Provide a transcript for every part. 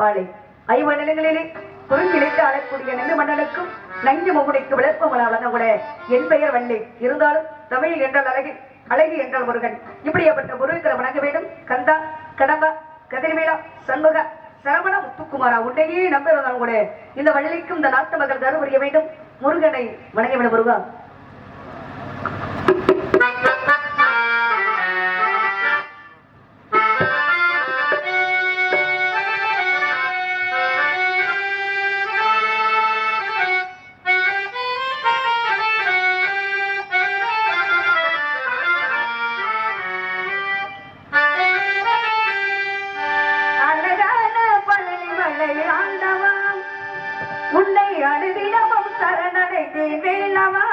மாலை ஐவ நிலங்களிலே குறுங்கிழைத்து அழக்கூடிய நெல்லு மன்னனுக்கும் நஞ்சு முகுடைக்கு விளப்பமலான கூட என் பெயர் வள்ளி. இருந்தாலும் தமிழ் என்றால் அழகு, அழகு என்றால் முருகன். இப்படியாப்பட்ட முருகனை வணங்க வேண்டும். கந்தா, கடம்பா, கதிர்வேலா, சண்முக, சரவண, முத்துக்குமாரா உன்னையே நம்பியிருந்தாலும் கூட இந்த வள்ளிக்கும் இந்த நாட்டு மகள் தரு புரிய வேண்டும். முருகனை வணங்க வேண்டும். முருகா உன்னை அழுதிடமும் சரணடைந்தேன் வேலவா.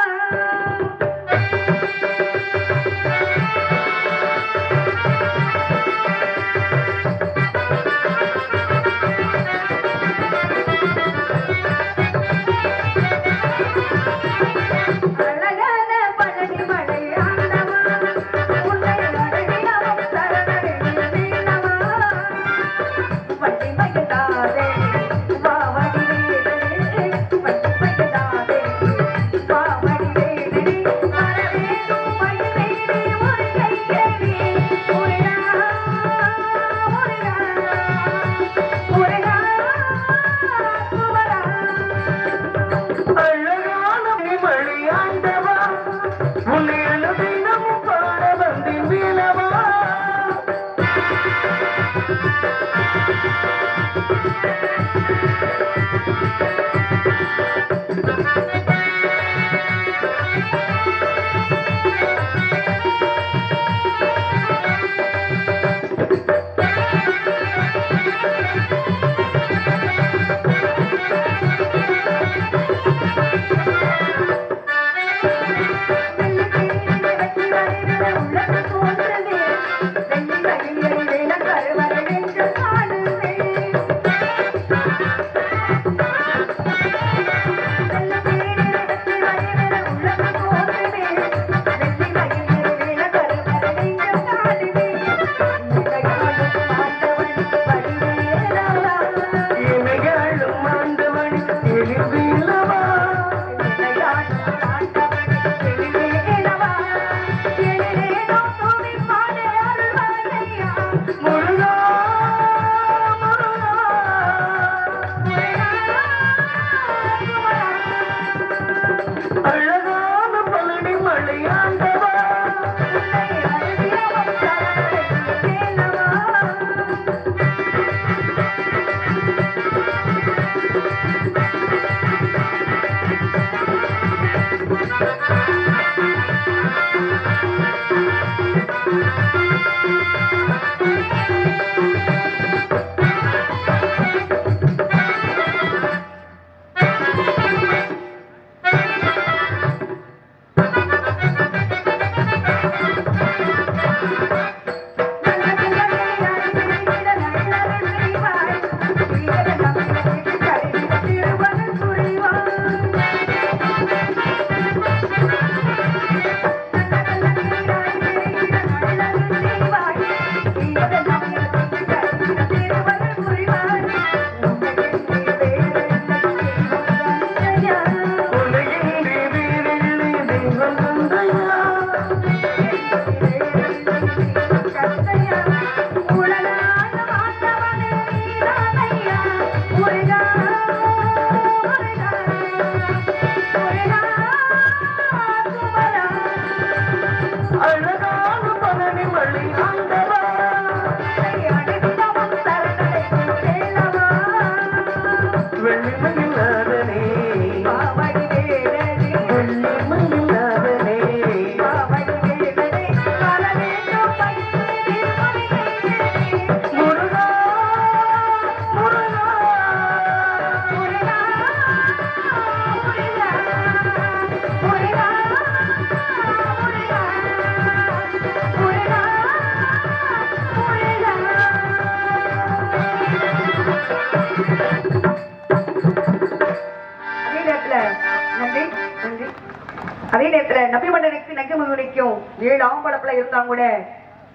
அதே நேரத்துல நபி மன்னனுக்கு நெஞ்சமுனைக்கும் 7 ஆம்பளப்புல இருந்தாங்க கூட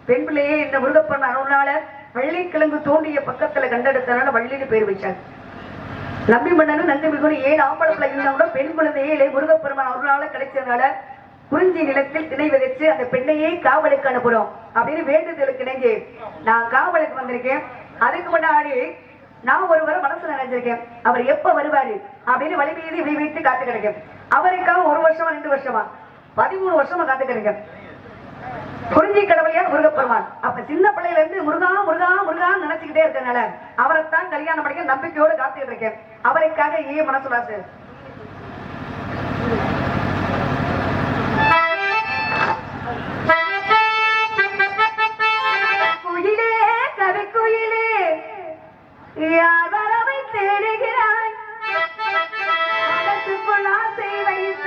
பெண் பிள்ளையே இந்த முருகப்பன் அருளால வெள்ளிக்கிழங்கு தோண்டிய பக்கத்துல கண்டெடுத்தனால வள்ளின்னு பேர் வச்சாங்க. நம்பி மன்னனும் நந்தி மிகுனும் 7 ஆம்பளை பிள்ளை இருந்தா பெண் குழந்தையே முருகப்பெருமான் அவர்களால கிடைச்சதுனால குறிஞ்சி நிலத்தில் திணை விதைச்சு அந்த பெண்ணையே காவலுக்கு அனுப்புறோம் அப்படின்னு வேண்டுதலுக்கு இணங்கி நான் காவலுக்கு வந்திருக்கேன். அதுக்கு முன்னாடி நான் ஒருவரை மனசுல நினைச்சிருக்கேன், அவர் எப்ப வருவாரு அப்படின்னு வழி மீது இப்படி வைத்து காத்து கிடைக்கும். அவருக்காக 1 வருஷமா 2 வருஷமா 13 வருஷமா காத்து கிடைக்கும். குறிஞ்சி கடவுளையா முருகப்பெருமான். அப்ப சின்ன பிள்ளையில இருந்து முருகா முருகா முருகா நினைச்சுக்கிட்டே இருக்கனால அவரைத்தான் கல்யாணம் பண்ணிக்க நம்பிக்கையோடு காத்துக்கிட்டு இருக்கேன். அவருக்காக ஏன் மனசுலாசு குயிலே கவி குயிலே யார் வரவை தேடுகிறாய் மனசுக்குள் ஆசை வைத்த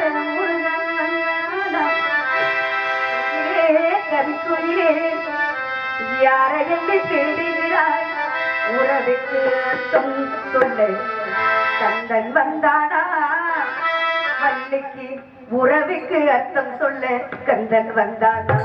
கவிக்குயிலே யாரை என்று தேடுகிறாய் உறவுக்கு அர்த்தம் சொல்ல கந்தன் வந்தானா வள்ளிக்கு உறவுக்கு அர்த்தம் சொல்ல கந்தன் வந்தானா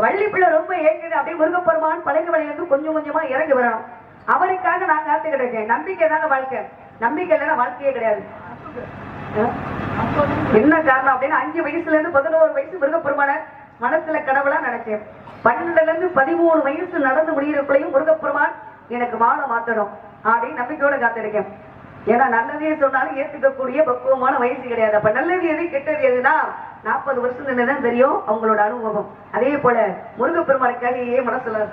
வள்ளி பிள்ளை ரொம்ப ஏங்குது. அப்படியே முருகப்பெருமான் பழங்கு வழியிலிருந்து கொஞ்சம் கொஞ்சமா இறங்கி வரணும். அவருக்காக நான் காத்துக்கிட்டு இருக்கேன். நம்பிக்கை தாங்க வாழ்க்கை. நம்பிக்கை இல்லைன்னா வாழ்க்கையே கிடையாது. என்ன காரணம் அப்படின்னா 5 வயசுல இருந்து 11 வயசு முருகப்பெருமான மனசுல கடவுளா நினைச்சேன். 12ல இருந்து 13 வயசு நடந்து முடிகிறப்பையும் முருகப்பெருமான் எனக்கு மாலை மாத்தணும் அப்படின்னு நம்பிக்கையோட காத்திருக்கேன். ஏன்னா நல்லதே சொன்னாலும் ஏத்துக்கக்கூடிய பக்குவமான வயசு கிடையாது. அப்ப நல்லது எது கெட்டது எதுனா 40 வருஷம் நின்றுதான் தெரியும் அவங்களோட அனுபவம். அதே போல முருகப்பெருமானுக்காக மனசுல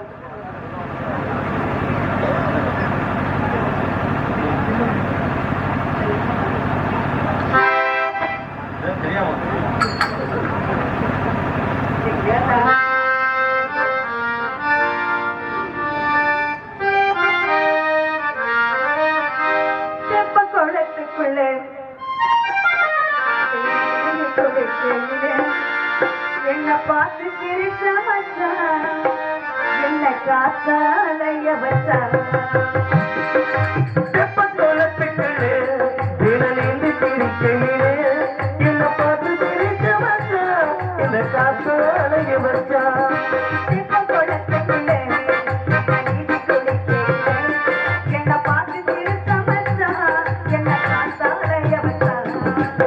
என்ன பார்த்து சிரிச்ச மச்சான், என்ன காத்தாலைய வச்சான். தெப்பக்குளத்துக்குள்ளே தினலேந்து சிரிக்கையிலே என்ன பார்த்து சிரிச்ச மச்சான், என்ன காத்தாலைய வச்சான். தெப்பக்குளத்துக்குள்ளே நீந்தி குளிக்கையிலே என்ன பார்த்து சிரிச்ச மச்சான், என்ன காத்தாலைய வச்சான்.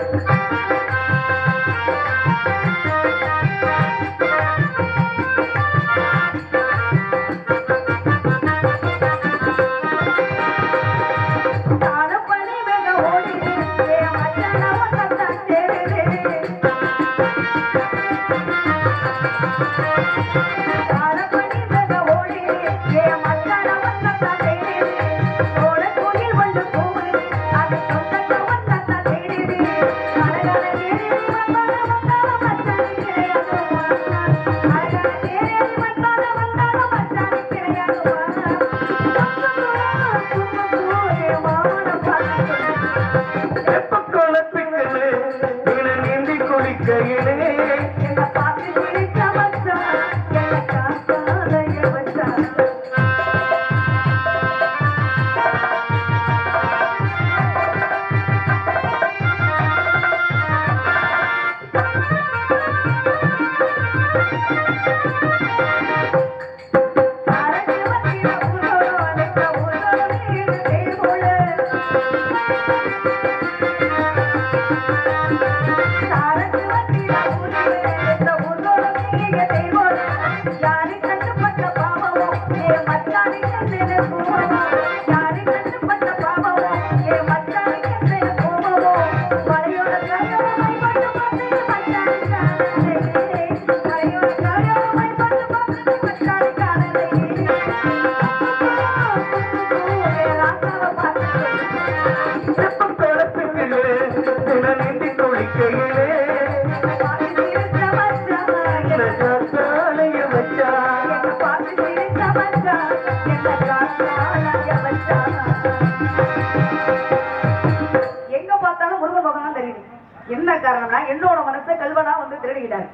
என்ன காரணம்னா என்னோட மனசை கல்வனா வந்து திருடிக்கிட்டாரு.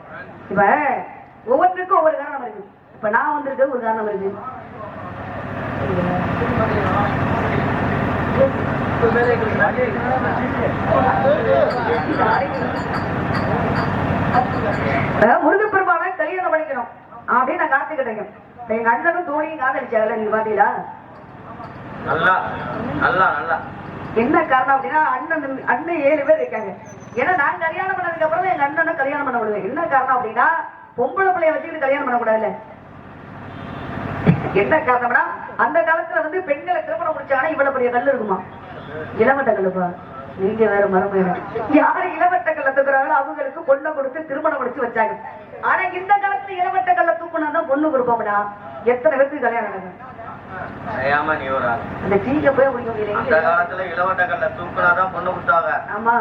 இப்ப ஒவ்வொருத்தருக்கும் ஒவ்வொரு காரணம் இருக்கு. இப்ப நான் வந்திருக்க ஒரு காரணம் இருக்கு. முருகப்பெருமானை கல்யாணம் பண்ணிக்கணும் அப்படின்னு நான் காத்துக்கிட்டேன். எங்க அண்ணனும் தோழியும் காதலிச்சாங்கல்ல, நீங்க பாத்தீங்களா? என்ன காரணம் அப்படின்னா அண்ணன் 7 பேர் இருக்காங்க. ஏன்னா நான் கல்யாணம் பண்ணதுக்கு அப்புறம் எங்க அண்ணனை கல்யாணம் பண்ண விடுவேன். என்ன காரணம் அப்படின்னா பொம்பளை பிள்ளைய வச்சுக்கிட்டு கல்யாணம் பண்ணக்கூடாதுல்ல. என்ன காரணம்னா அந்த காலத்துல வந்து பெண்களை திருமணம் முடிச்சாங்கன்னா இவ்வளவு பெரிய கல் இருக்குமா, இளவட்ட கல்லுப்பா. நீங்க வேற மரம் யாரு இளவட்ட கல்ல தூக்குறாங்களோ அவங்களுக்கு பொண்ணை கொடுத்து திருமணம் முடிச்சு வச்சாங்க. ஆனா இந்த காலத்துல இளவட்ட கல்ல தூக்குனாதான் பொண்ணு கொடுப்போம்னா எத்தனை பேருக்கு கல்யாணம் நடக்கும்? அந்த டீக்க போய் அந்த காலத்துல இளவட்ட கல்ல தூக்குனாதான் பொண்ணு கொடுத்தாங்க. ஆமா,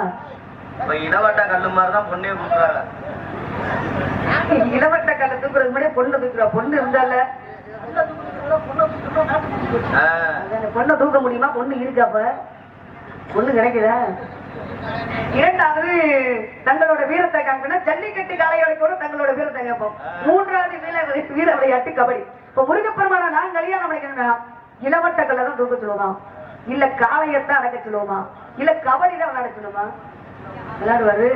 இப்ப இளவட்ட கல்லு மாதிரிதான் பொண்ணே கொடுக்குறாங்க. இளவட்ட கல்ல தூக்குறதுக்கு முன்னாடி பொண்ணு தூக்குறா. பொண்ணு இருந்தால பொண்ணை தூக்க முடியுமா? பொண்ணு இருக்காப்ப பொண்ணு கிடைக்குதா? இரண்டாவது தங்களோட வீரத்தை காமிக்கணும்னா ஜல்லிக்கட்டு காளையோட தங்களோட வீரத்தை கேட்போம். மூன்றாவது வீர விளையாட்டு கபடி. இப்ப முருகப்பெருமான நான் கல்யாணம் பண்ணிக்கணும்னா இளவட்ட கல்ல தான் தூக்க சொல்லுவோமா, இல்ல காளையத்தான் அடக்க சொல்லுவோமா, இல்ல கபடி தான் விளையாட சொல்லுமா? விளையாடுவாரு.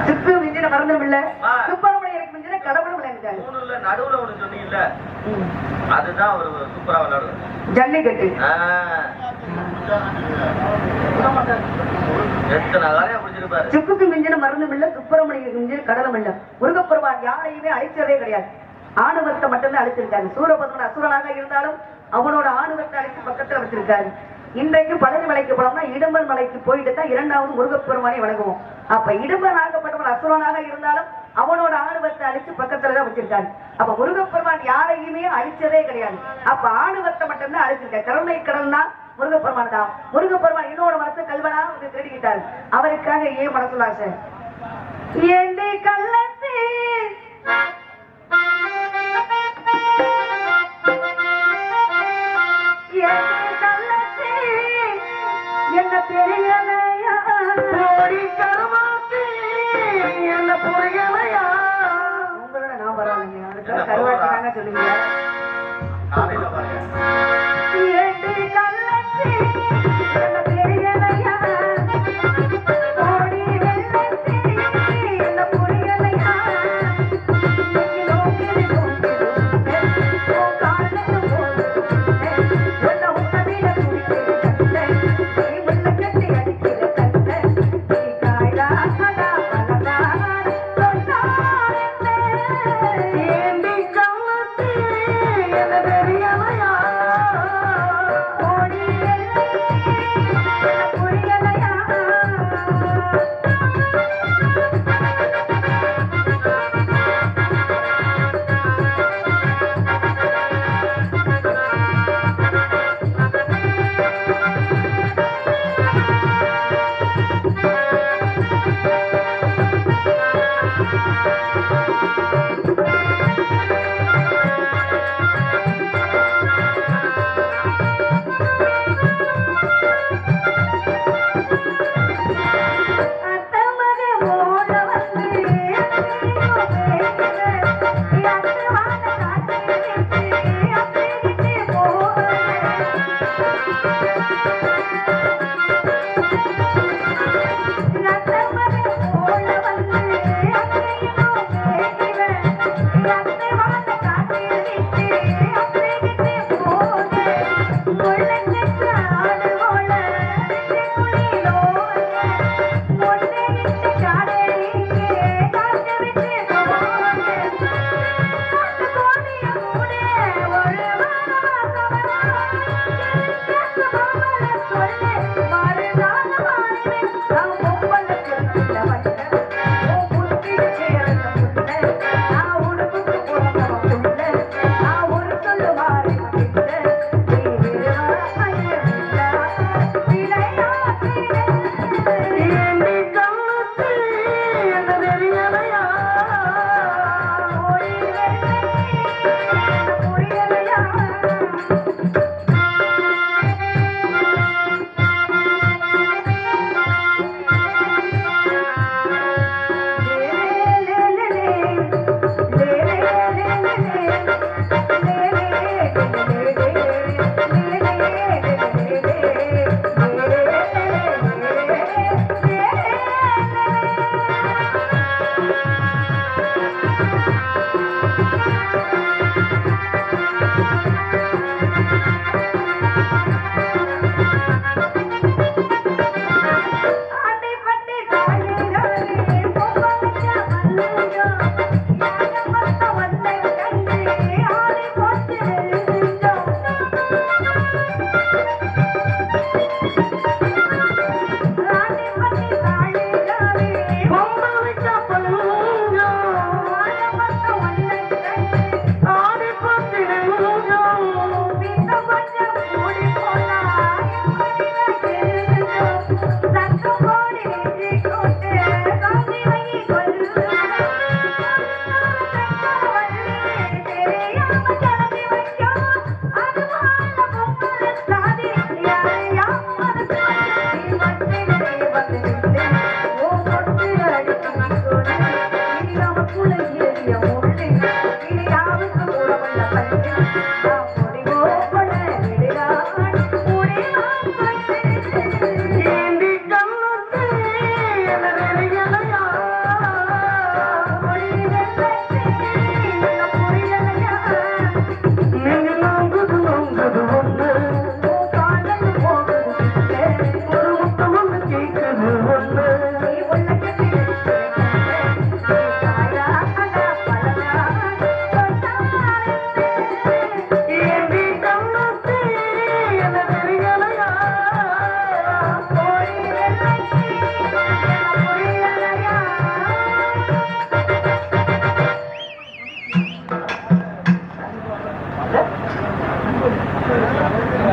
சித்து மிஞ்சின மறந்துடும் இல்ல, சுப்பிரமணியருக்கு மிஞ்சின கடவுளும் விளையாண்டாரு. மூணுல நடுவுல ஒண்ணு சொன்னீங்கல்ல, அதுதான் ஒரு சூப்பரா விளையாடுவார். ஜல்லிக்கட்டு. எத்தனை காலையா முடிச்சிருப்பாரு. சுக்குக்கு மிஞ்சின மருந்தும் இல்ல, சுப்பிரமணியனுக்கு மிஞ்சின கடலும் இல்ல. முருகப்பெருமான் யாரையுமே அழிச்சதே கிடையாது. ஆணவத்தை மட்டும்தான் அழிச்சிருக்காரு. சூரபத்மன் அசுரனாக இருந்தாலும் அவனோட ஆணவத்தை அழிச்சு பக்கத்துல வச்சிருக்காரு. இன்றைக்கு பழனி மலைக்கு போனோம்னா இடும்பன் மலைக்கு போயிட்டு தான் இரண்டாவது முருகப்பெருமானை வணங்குவோம். அப்ப இடும்பன் ஆகப்பட்டவன் அசுரனாக இருந்தாலும் அவனோட ஆணவத்தை அழிச்சு பக்கத்துலதான் வச்சிருக்காரு. அப்ப முருகப்பெருமான் யாரையுமே அழிச்சதே கிடையாது. அப்ப ஆணவத்தை மட்டும்தான் அழிச்சிருக்காரு. கருணை கடல்னா முருகப்பெருமான் தான். முருகப்பெருமான் இன்னோட மனசு கல்வனா வந்து திருடிக்கிட்டாரு. அவருக்காக ஏன் மனசுல ஆசை? ஏண்டி கள்ளத்தி என்ன தெரியலையா, என்ன புரியலையா? உங்களோட நான் வராங்க, அதுக்காக கருவாச்சி தாங்க சொல்லுங்க. காலையில பாருங்க. ஏண்டி கள்ளத்தி என்ன தெரியலையா, ஓடி வெள்ளத்தி என்ன புரியலையா?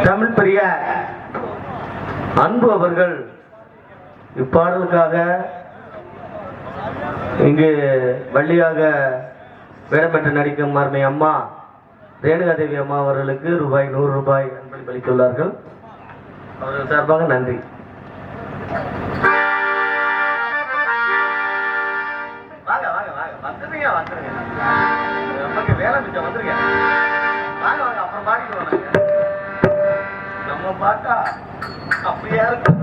தமிழ் பிரிய அன்பு அவர்கள் இப்பாடலுக்காக இங்கு வள்ளியாக வேடம்பெற்று நடிக்கும் அருமை அம்மா ரேணுகாதேவி அம்மா அவர்களுக்கு ரூபாய் 100 அன்பளிப்பு அளித்துள்ளார்கள். அவர்கள் சார்பாக நன்றி. வாங்க வாங்க வாங்க வந்துருங்க வந்துருங்க நமக்கு வேலை மிச்சம் வந்துருங்க. வாங்க வாங்க அப்புறம் பாடிட்டு நம்ம பாட்டா அப்படியா இருக்கும்.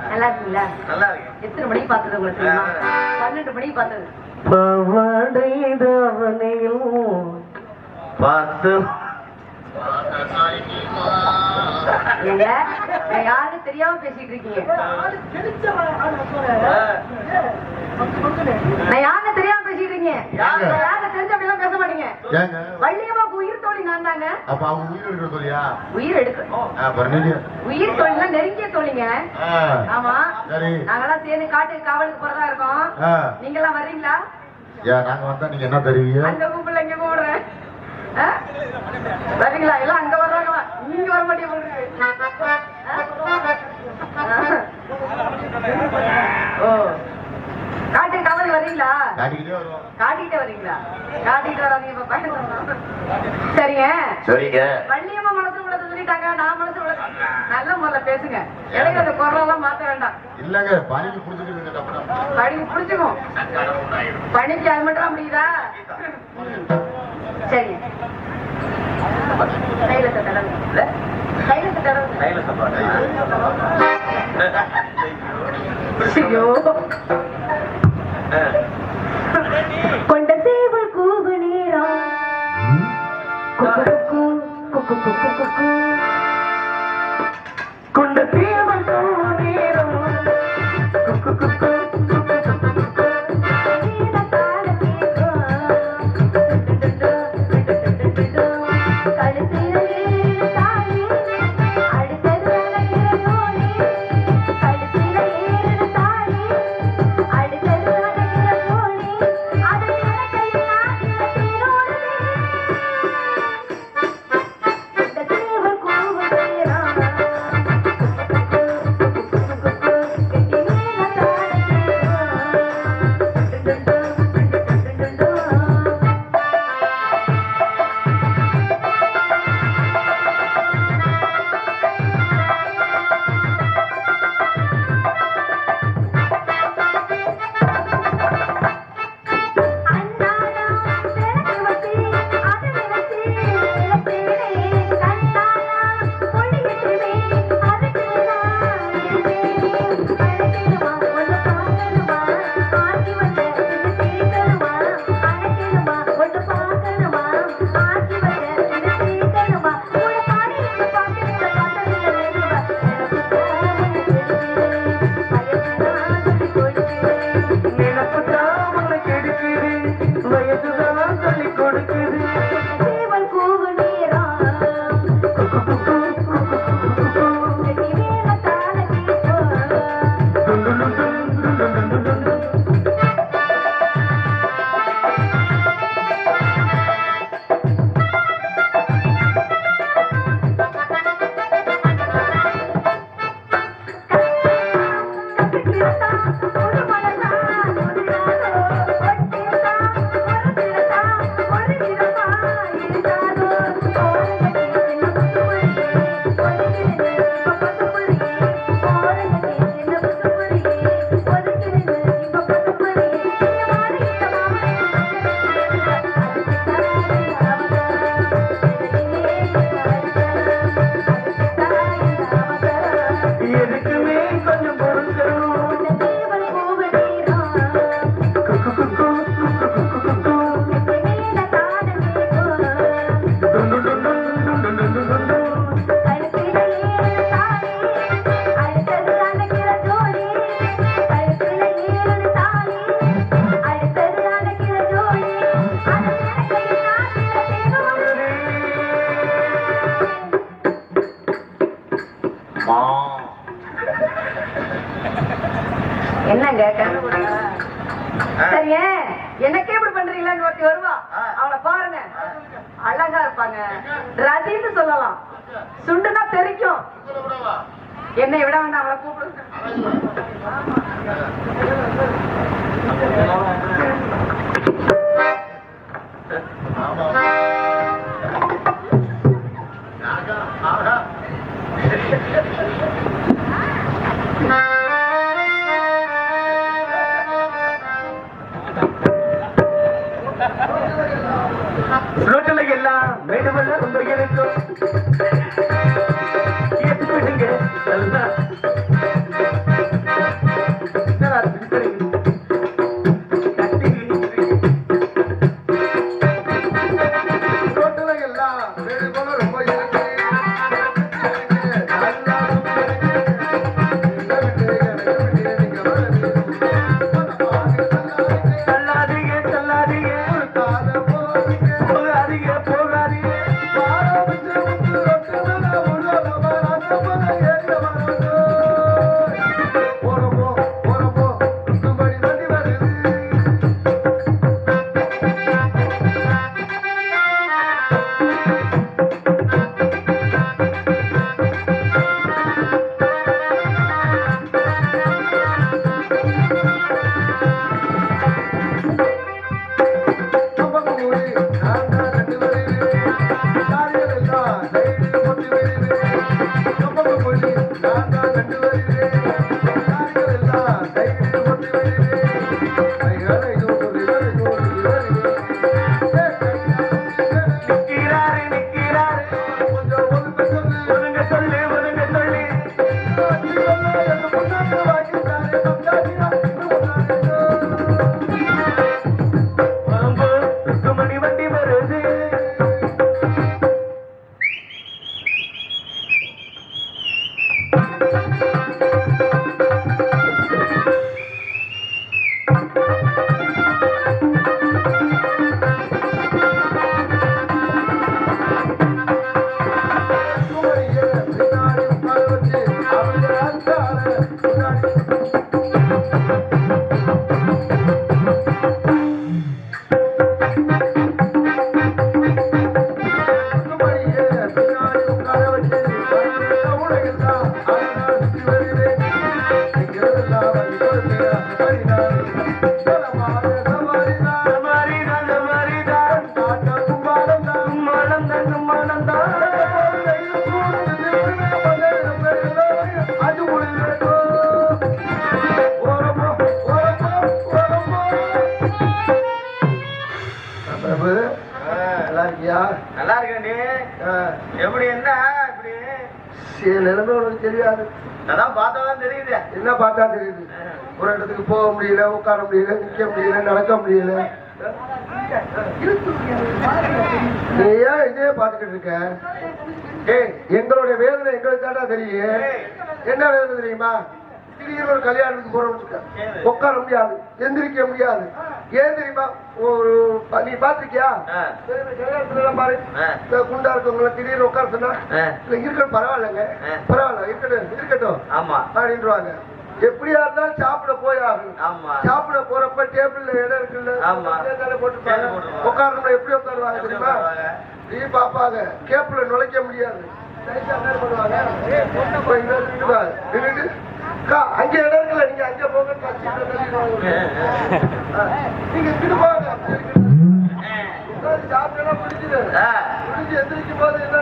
நல்லா இருக்குங்களா? நல்லா இருக்கு. எத்தனை மணிக்கு பார்த்தது உங்களுக்கு தெரியுமா? 12 மணிக்கு பார்த்தது. பார்த்து ஏங்க யாரு தெரியாம பேசிட்டு இருக்கீங்க? நான் யாரு தெரியாம பேசிட்டு இருக்கீங்க? யாரு தெரிஞ்ச அப்படிலாம் பேச மாட்டீங்க. வள்ளியம்மா உயிர் தோழி நான் தாங்க. அப்ப அவங்க உயிர் எடுக்கிற தோழியா? உயிர் எடுக்க உயிர் தோழினா நெருங்கிய தோழிங்க. ஆமா நாங்கெல்லாம் சேர்ந்து காட்டுக்கு காவலுக்கு போறதா இருக்கோம். நீங்க எல்லாம் வர்றீங்களா? நாங்க வந்தா நீங்க என்ன தருவீங்க? அங்க கூப்பிடல இங்க கூப்பிடுறேன். வரீங்களா? எல்லாம் அங்க வர்றாங்களா? நீங்க வர மாட்டீங்க. ஓ காட்டுக்கு காவலுக்கு வர்றீங்களா? காட்டிக்கிட்டே வரீங்களா? காட்டிக்கிட்டு வராதீங்க. சரிங்க சரிங்க. வள்ளியம்மா மனசு உள்ளது சொல்லிட்டாங்க. நான் மனசு உள்ளது நல்ல முறையில பேசுங்க. இடையில அந்த குரலெல்லாம் மாத்த வேண்டாம். இல்லங்க பணிக்கு புடிச்சுக்கோங்க. பணிக்கு புடிச்சுக்கும். பணிக்கு அது மட்டும் முடியுதா? சரி கைலத்தை தடவுங்க. கைலத்தை தடவுங்க. ஐயோ கொண்ட சேவல் கூவு நேரம் கொண்ட சேவல் கூவு நேரம் கூவு மா. என்னங்க சரியே எனக்கே இப்படி பண்றீங்களான்னு ஒருத்தி வருவா. அவளை பாருங்க, அழகா இருப்பாங்க, ரதின்னு சொல்லலாம். சுண்டுனா தெரிக்கும். என்னை விட வேண்டாம், அவளை கூப்பிடுங்க. ரோட்டில் எல்லாம் வேண்டுமல்ல ரொம்ப இருக்கும். விடுங்க நல்லா இருக்கேன்டி. எப்படி என்ன இப்படி நிலைமை உனக்கு தெரியாது. அதான் பார்த்தாதான் தெரியுது. என்ன பார்த்தா தெரியுது? ஒரு இடத்துக்கு போக முடியல, உட்கார முடியல, நிக்க முடியல, நடக்க முடியல. நீ ஏன் இதே பார்த்துக்கிட்டு இருக்க? ஏய், எங்களுடைய வேதனை எங்களுக்கு தாண்டா தெரியும். என்ன வேதனை தெரியுமா? திடீர்னு ஒரு கல்யாணத்துக்கு போறோம், உட்கார முடியாது, எந்திரிக்க முடியாது. ஏன் தெரியுமா? ஒரு நீ பாத்திருக்கியா? கல்யாணத்துல பாரு, குண்டா இருக்கவங்கள திடீர்னு உட்கார சொன்னா இருக்கட்டும், பரவாயில்லைங்க, பரவாயில்ல, இருக்கட்டும் அப்படின்றாங்க. எப்படியா இருந்தாலும் சாப்பிட போய் ஆகும். சாப்பிட போறப்ப டேபிள்ல இடம் இருக்குல்ல, போட்டு உட்காரணும். எப்படி உட்காருவாங்க தெரியுமா? நீ பாப்பாங்க, கேப்ல நுழைக்க முடியாது. அங்க இடம் இருக்குல்ல, நீங்க அங்க போங்க, நீங்க திட்டு போங்க. சாப்பிடலாம் முடிஞ்சது, முடிஞ்சு எந்திரிக்கும் போது என்ன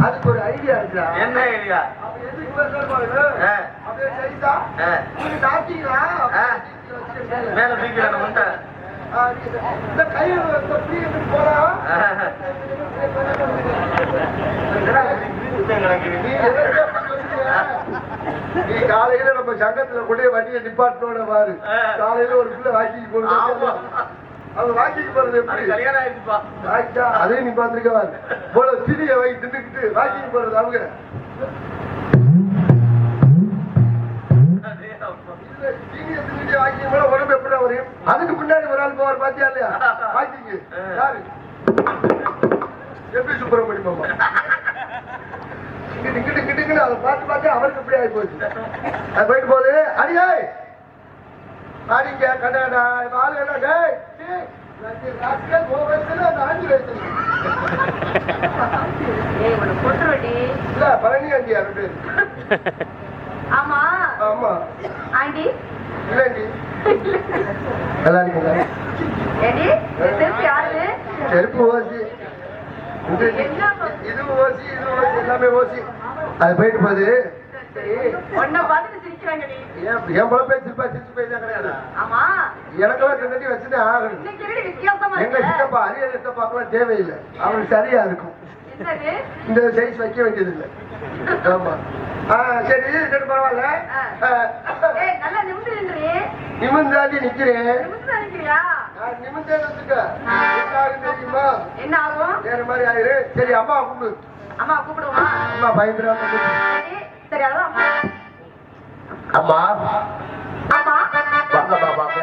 அதுக்கு ஒரு ஐடியா இருக்கா? என்ன ஐடியா? அப்படியே செய்தா சாப்பிட்டீங்களா? மேல தூக்கிடணும் முட்டை. இந்த கையில் போறா நீ காலையில நம்ம சங்கத்துல கூட வண்டியை நிப்பாட்டோட பாரு. காலையில ஒரு பிள்ளை வாக்கிக்கு போறது, அவங்க வாக்கிக்கு போறது எப்படி? கல்யாணம் ஆயிடுச்சுப்பா. அதையும் நீ பாத்துருக்க போல திரிய வாங்கி தின்னுக்கிட்டு வாக்கிக்கு போறது அவங்க. உடம்பு எப்படி வரும்? அதுக்கு முன்னாடி ஒரு ஆள் போவார் பாத்தியா இல்லையா? வாக்கிக்கு யாரு? எப்படி சுப்பிரமணியம் பார்த்து அவருக்கு இப்படி ஆகி போச்சு. அது போயிட்டு போகுது. அடியே அடிங்க கண்ணாடா ஆளுடா டேய் இல்ல பழனி ஆண்டி அது ஆமா ஆமா ஆண்டி இல்லண்டி நல்லா இருக்கீங்களா? ஏடி செருப்பு யாரு? செருப்பு ஓசி இது ஓசி எல்லாமே ஓசி. அது போயிட்டு போகுது. உன்னை பார்த்துட்டு சிரிக்கிறாங்கடி. என் பொழப்பே சிரிச்சு போயிதான் கிடையாது. ஆமா எனக்கெல்லாம் கண்டி வச்சுதான் ஆகணும். இன்னைக்கு என்னடி வித்தியாசமா எங்க இருக்கு? சித்தப்பா அரிய சித்தப்பாக்கெல்லாம் தேவையில்லை. அவனுக்கு சரியா இருக்கும். என்னது? இந்த சைஸ் வைக்க வேண்டியது இல்லை. ஆமா சரி சரி பரவாயில்ல. ஏய் நல்லா நிமிர்ந்து நின்றி. நிமிந்தாண்டி நிக்கிறேன். நிமிர்ந்து நிக்கிறியா? நான் நிமிந்ததுக்கு என்ன ஆகும் தெரியுமா? என்ன ஆகும்? வேற மாதிரி ஆயிரு. சரி அம்மா கூப்பிடு. அம்மா கூப்பிடுவா? அம்மா பயந்துடாம சரி சரி அதான் அம்மா. அம்மா ஆமா வாங்கம்மா வாங்க.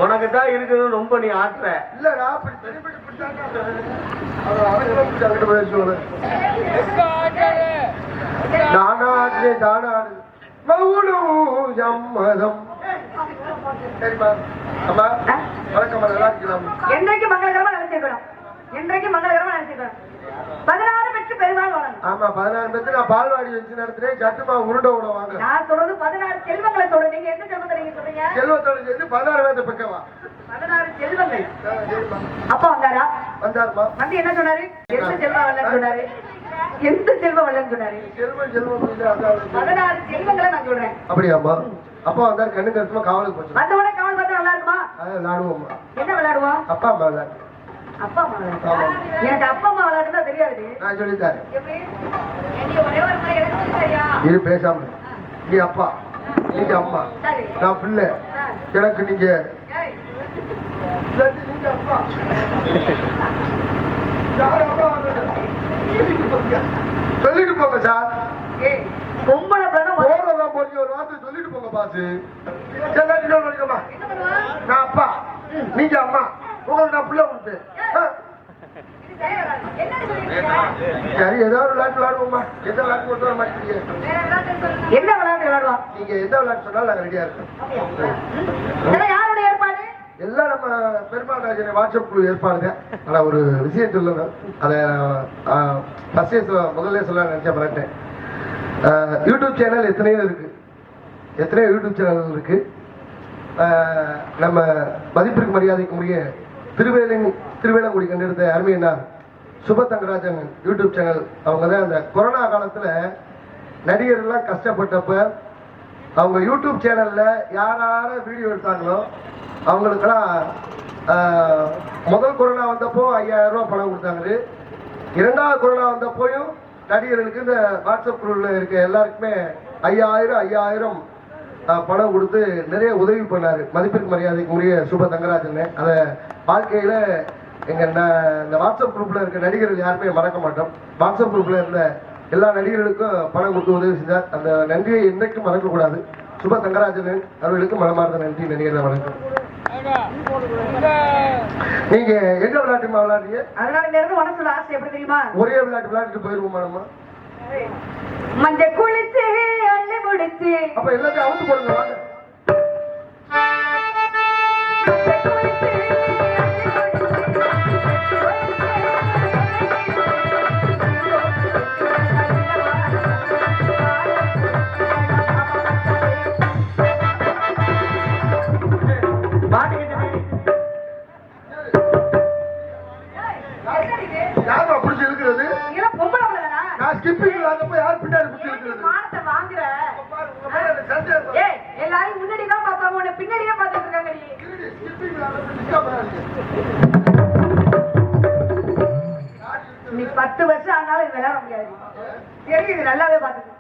உனக்கு தான் இருக்குது ரொம்ப நீ ஆட்டுற இல்ல நான் தானாடு தானாடு மௌனம் சம்மதம். சரிம்மா அம்மா வணக்கம் நல்லா இருக்கலாம். என்றைக்கு மங்களகரமா நினைச்சிருக்கணும். என்றைக்கு மங்களகரமா நினைச்சிருக்கணும். 16 16க்கு பெருமாள் வளரும். ஆமா 16 பேருக்கு நான் பால்வாடி வச்சு நடத்துறேன். சட்டுமா உருண்டை விட வாங்க. நான் சொல்றது 16 செல்வங்களை சொல்றேன். நீங்க எந்த செல்வத்தை நீங்க சொல்றீங்க? செல்வத்தோட சேர்த்து 16 பேர்த்த பக்கவா? 16 செல்வங்கள். அப்பா வந்தாரா? வந்தாருமா. வந்து என்ன சொன்னாரு? எந்த செல்வம் வரலன்னு சொன்னாரு? எந்த செல்வம் வரலன்னு சொன்னாரு? செல்வம் இல்ல, அதான் 16 செல்வங்களை நான் சொல்றேன். அப்படியாம்மா? அப்பா வந்தாரு, கண்ணு கருத்துமா காவலுக்கு போச்சு. வந்த உடனே கவல் பார்த்தா நல்லா இருக்குமா? விளையாடுவோம்மா. என்ன விளையாடுவோம்? அப்பா அம்மா விளையாடு. அப்பா அம்மா விளையாடு. எனக்கு அப்பா அம்மா விளையாடுறதா தெரியாது. நான் சொல்லித்தாரு. எப்படி? நீ ஒரே ஒரு முறை எனக்கு சொல்லி தரியா? இது பேசாம நீ அப்பா, நீங்க அம்மா, சரி. நான் பிள்ளை. எனக்கு நீங்க ஏய், நீங்க அப்பா. யாரு அப்பா வந்தது? சொல்லிட்டு போங்க சார். ஏய், பொம்பளை பிள்ளை போறதான் போய் ஒரு வார்த்தை சொல்லிட்டு போங்க பாசு. சொல்லிக்கமா, என்ன பண்ணுவா? நான் அப்பா, நீங்க அம்மா, உங்களுக்கு நான் பிள்ளை கொடுப்பேன். இது சரியா வராது. என்னன்னு சொல்லிருக்கீங்க? சரி, ஏதாவது விளையாட்டு விளையாடுவோம்மா. எந்த விளையாட்டு கொண்டு வர மாட்டீங்க? வேற விளையாட்டு சொல்லுங்க. என்ன விளையாட்டு விளையாடுவா? நீங்க எந்த விளையாட்டு சொன்னாலும் நாங்க ரெடியா இருக்கோம். இதெல்லாம் யாருடைய ஏற்பாடு? எல்லாம் நம்ம பெருமாள் ராஜனை வாட்ஸ்அப் குழு ஏற்பாடுங்க. ஆனா ஒரு விஷயம் சொல்லணும், அதை முதல்ல சொல்ல நினைச்சேன், மறட்டேன். யூடியூப் சேனல் எத்தனையோ இருக்கு, எத்தனையோ யூடியூப் சேனல் இருக்கு. நம்ம மதிப்பிற்கு மரியாதைக்கு உரிய திருவேலங்குடி கண்டெடுத்த அருமையினா சுப தங்கராஜன் யூடியூப் சேனல். அவங்க தான் அந்த கொரோனா காலத்துல நடிகர்கள்லாம் கஷ்டப்பட்டப்ப அவங்க யூடியூப் சேனல்ல யாரார வீடியோ எடுத்தாங்களோ அவங்களுக்கெல்லாம் முதல் கொரோனா வந்தப்போ 5000 ரூபாய் பணம் கொடுத்தாங்க. இரண்டாவது கொரோனா வந்தப்போயும் நடிகர்களுக்கு இந்த வாட்ஸ்அப் குரூப்ல இருக்க எல்லாருக்குமே 5000 பணம் கொடுத்து நிறைய உதவி பண்ணாரு மதிப்பிற்கு மரியாதைக்கு உரிய சுப தங்கராஜன். அதை வாழ்க்கையில இந்த வாட்ஸ்அப் குரூப்ல இருக்க நடிகர்கள் யாருமே மறக்க மாட்டோம். வாட்ஸ்அப் குரூப்ல இருந்த எல்லா நடிகர்களுக்கும் பணம் கொடுத்து உதவி செஞ்சார். அந்த நன்றியை என்றைக்கும் மறக்க கூடாது. சுப தங்கராஜன் அவர்களுக்கு மனமார்ந்த நன்றி. நடிகர் வணக்கம். நீங்க எங்க விளையாட்டுமா விளையாடுறீங்க? அதனால இந்த இருந்து மனசுல ஆசை எப்படி தெரியுமா? ஒரே விளையாட்டு விளையாட்டு போயிருவோமா நம்ம? மஞ்ச குளிச்சு அள்ளி முடிச்சு அப்ப எல்லாத்தையும் அவுத்து போடுங்க வாங்க. யாருமா பிடிச்சி இருக்கிறது? பொம்பளை பிள்ளைதானா? நான் ஸ்கிப்பிங் விளையாடப்ப யார் பின்னாடி பிடிச்சி இருக்கிறது? மானத்தை வாங்குற. ஏய், எல்லாரும் முன்னாடி தான் பார்ப்பாங்க, உன்னை பின்னாடியே பார்த்துட்டு இருக்காங்க. நீ 10 வருஷம் ஆனாலும் இது விளையாட முடியாது. தெரியுது, நல்லாவே பார்த்துக்க.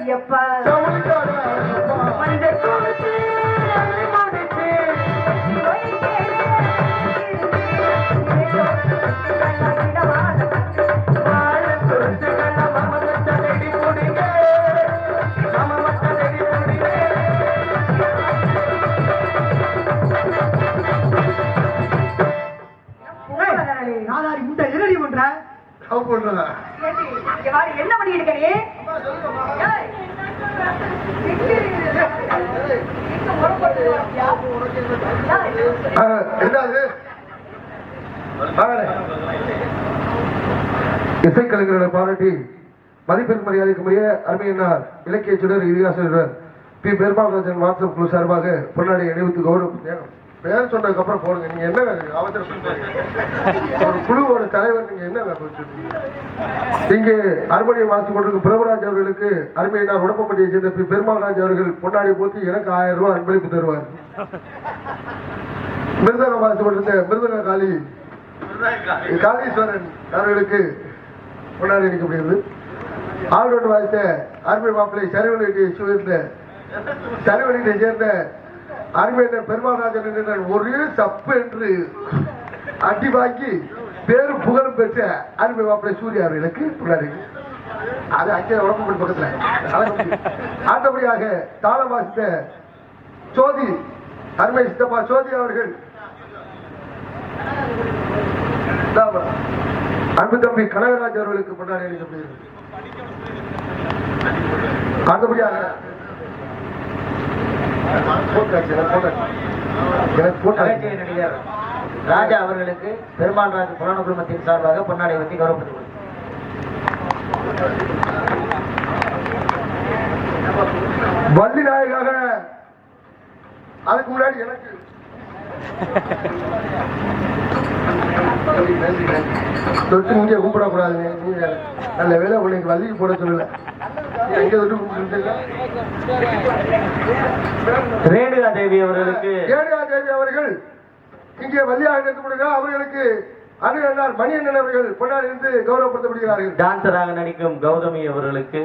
ஐயப்பா மஞ்சள் குளிச்சு அள்ளி முடிச்சு லவ் பண்றதா? ஏண்டி, இங்க வாடி, என்ன பண்ணிட்டு இருக்க நீ? ஏய், எங்க முறைப்பட்டு வரியா? ஏய், என்னது இசைக்கலைஞர்களை பாராட்டி மதிப்பெண் மரியாதைக்குரிய அருமையினார் இலக்கிய சுடர் இதிகாசர் பி பெருமாள்ராஜன் வாட்ஸ்அப் குழு சார்பாக பொன்னாடி அணிவித்து கௌரவம் பேர் சொன்னதுக்கு அப்புறம் போடுங்க. நீங்க என்ன அவசரம் ஒரு குழுவோட தலைவர், நீங்க என்ன இங்கே அருமணியை வாழ்த்து கொண்டிருக்கும் பிரபுராஜ் அவர்களுக்கு அருமையினார் உடம்பப்பட்டியை சேர்ந்த பி பெருமாள்ராஜ் அவர்கள் பொன்னாடி போட்டு எனக்கு 1000 ரூபாய் அன்பளிப்பு தருவார். மிருதங்க வாழ்த்து கொண்டிருந்த மிருதங்க காளீஸ்வரன் அவர்களுக்கு பொன்னாடி அளிக்கப்படுகிறது. ஆளுநர் வாழ்த்த அருமை மாப்பிள்ளை சரிவழியை சேர்ந்த அருமையினர் பெருமாள்ராஜன் ஒரே சப்பு என்று அடி வாங்கி பேரும் புகழும் பெற்ற அருமை மாப்பிள்ளை சூர்யா அவர்களுக்கு பொன்னாடி. அது அங்கே உடம்பு பக்கத்துல ஆட்டப்படியாக தாளம் வாசித்த சோதி அருமை சித்தப்பா சோதி அவர்கள் அன்பு தம்பி கனகராஜ் அவர்களுக்கு கொண்டாடி அளிக்கப்படுகிறது. அடுத்தபடியாக நடிகர் ராஜா அவர்களுக்கு பெருமாள்ராஜ் புராண குழுமத்தின் சார்பாக பொன்னாடை வெட்டி கௌரவப்படுகிறது. வள்ளி நாயகாக அதுக்கு முன்னாடி எனக்கு தொட்டு இங்கே கும்பிடக்கூடாதுங்க. நீங்க நல்ல வேலை உங்களுக்கு வள்ளிக்கு போட சொல்லல. எங்க தொட்டு கும்பிட்டு ரேணுகா தேவி அவர்களுக்கு ரேணுகா தேவி அவர்கள் இங்கே வள்ளியாக நிற்கப்படுகிறார். அவர்களுக்கு அண்ணன் மணியண்ணன் அவர்கள் பொன்னாடி இருந்து கௌரவப்படுத்தப்படுகிறார்கள். டான்சராக நடிக்கும் கௌதமி அவர்களுக்கு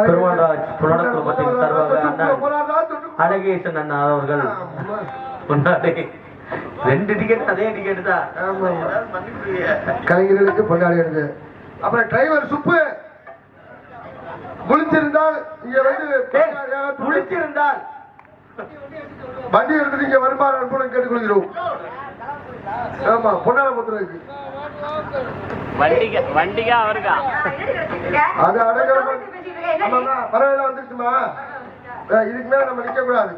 பெருமாள்ராஜ் புராண குழுமத்தின் சார்பாக அழகேசன் அண்ணா அவர்கள் பொன்னாடை 2 டிக்கெட் அதே டிக்கெட் தான் கலைஞர்களுக்கு பொன்னாடி எடுத்து. அப்புறம் டிரைவர் சுப்பு முழிச்சிருந்தால் இங்க வந்து முடிச்சிருந்தால் வண்டி எடுத்து இங்க வருமாறு அனுப்பணும் கேட்டுக்கொள்கிறோம். ஆமா பொன்னாட புத்திரருக்கு வண்டிகா அவருக்கா அது அடங்கிற பரவாயில்ல வந்துருச்சுமா. இதுக்கு மேல நம்ம நிக்க கூடாது.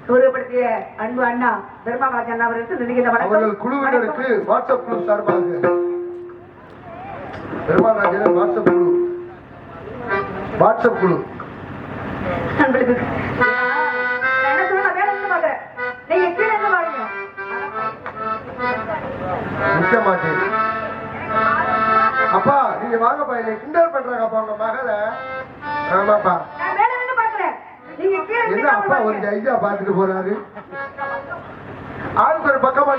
கௌரவப்படுத்திய அன்பு அண்ணா பெருமாள்ராஜன் அவர்களுக்கு அவர்கள் குழுவினருக்கு வாட்ஸ்அப் குழு சார்பாக பெருமாள்ராஜன் வாட்ஸ்அப் குழு நிக்க மாட்டேன். அப்பா நீங்க வாங்கப்பா, என்னை கிண்டல் பண்றாங்க அப்பா உங்க மகளை. ஆமாப்பா என்ன அப்பா ஒரு ஐடியா பாத்துட்டு போறாரு. ஆளுக்கு ஒரு பக்கமா